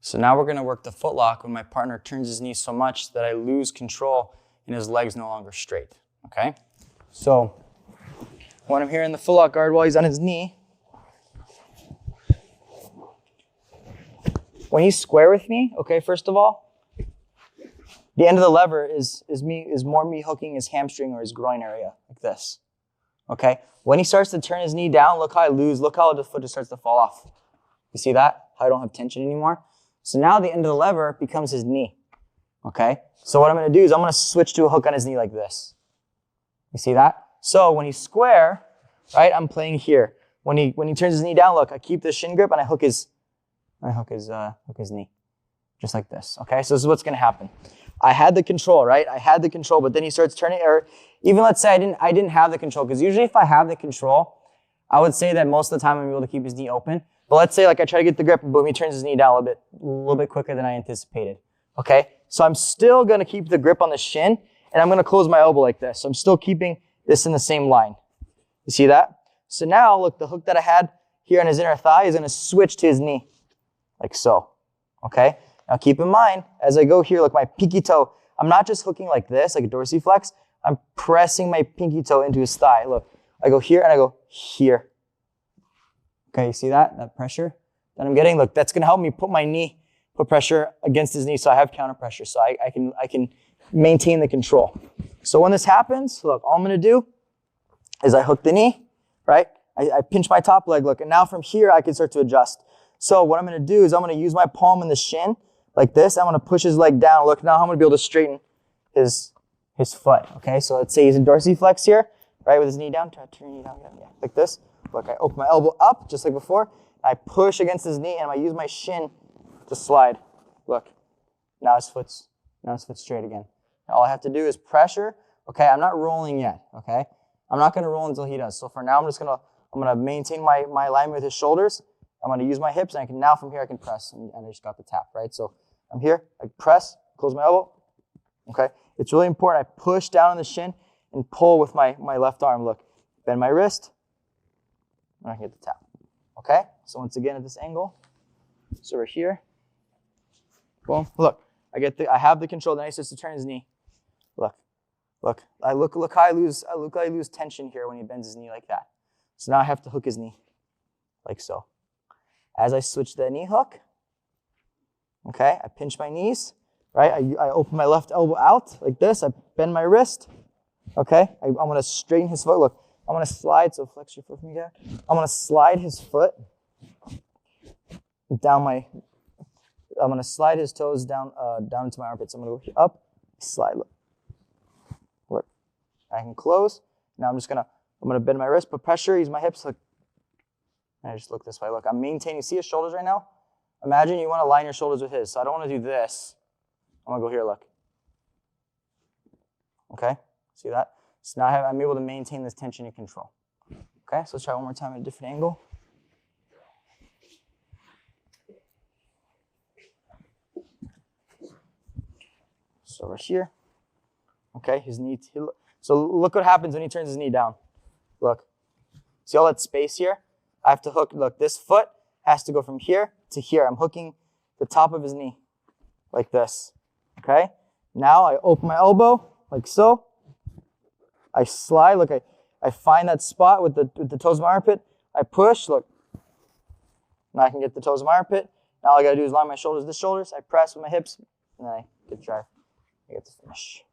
So now we're going to work the footlock when my partner turns his knee so much that I lose control and his leg's no longer straight, okay? So when I'm here in the footlock guard while he's on his knee, when he's square with me, okay, first of all, the end of the lever is more me hooking his hamstring or his groin area, like this, okay? When he starts to turn his knee down, look how I lose, look how the foot just starts to fall off. You see that? How I don't have tension anymore? So now the end of the lever becomes his knee, okay? So what I'm gonna do is I'm gonna switch to a hook on his knee like this. You see that? So when he's square, right, I'm playing here. When he turns his knee down, look, I keep the shin grip and I hook his knee, just like this, okay? So this is what's gonna happen. I had the control, right? I had the control, but then he starts turning, or even let's say I didn't have the control, because usually if I have the control, I would say that most of the time I'm able to keep his knee open. But let's say like I try to get the grip and boom, he turns his knee down a little bit quicker than I anticipated, okay? So I'm still gonna keep the grip on the shin, and I'm gonna close my elbow like this. So I'm still keeping this in the same line. You see that? So now, look, the hook that I had here on his inner thigh is gonna switch to his knee, like so, okay? Now keep in mind, as I go here, look, my pinky toe, I'm not just hooking like this, like a dorsiflex, I'm pressing my pinky toe into his thigh. Look, I go here and I go here. Okay, you see that? That pressure that I'm getting? Look, that's gonna help me put pressure against his knee so I have counter pressure, so I can maintain the control. So when this happens, look, all I'm gonna do is I hook the knee, right? I pinch my top leg, look, and now from here I can start to adjust. So what I'm gonna do is I'm gonna use my palm in the shin, like this. I'm gonna push his leg down. Look, now I'm gonna be able to straighten his foot, okay? So let's say he's in dorsiflex here, right, with his knee down. Try to turn your knee down, yeah, like this. Look, I open my elbow up, just like before. I push against his knee, and I use my shin to slide. Look, now his foot's straight again. Now all I have to do is pressure. Okay, I'm not rolling yet, okay? I'm not gonna roll until he does. So for now, I'm gonna maintain my alignment with his shoulders. I'm gonna use my hips, and now from here I can press, and I just got the tap, right? So I'm here, I press, close my elbow, okay? It's really important I push down on the shin and pull with my left arm, look. Bend my wrist, and I can get the tap, okay? So once again at this angle, so we're here, boom, look, I have the control, then he starts to turn his knee, look, look how I lose tension here when he bends his knee like that. So now I have to hook his knee, like so. As I switch the knee hook, okay, I pinch my knees, right? I open my left elbow out like this. I bend my wrist, okay? I'm gonna straighten his foot. Look, I'm gonna slide, so flex your foot from here. I'm gonna slide his foot down I'm gonna slide his toes down into my armpits. I'm gonna go up, slide, look. I can close. Now I'm gonna bend my wrist, put pressure, use my hips, look. And I just look this way. Look, I'm maintaining, see his shoulders right now? Imagine you want to line your shoulders with his. So I don't want to do this. I'm going to go here, look. Okay, see that? So now I'm able to maintain this tension and control. Okay, so let's try one more time at a different angle. So we're here. Okay, his knee. So look what happens when he turns his knee down. Look, see all that space here? I have to hook, look, this foot has to go from here to here. I'm hooking the top of his knee like this, okay? Now I open my elbow like so. I slide, look, I find that spot with the toes of my armpit. I push, look. Now I can get the toes of my armpit. Now all I gotta do is line my shoulders, I press with my hips, and then I get the drive. I get the finish.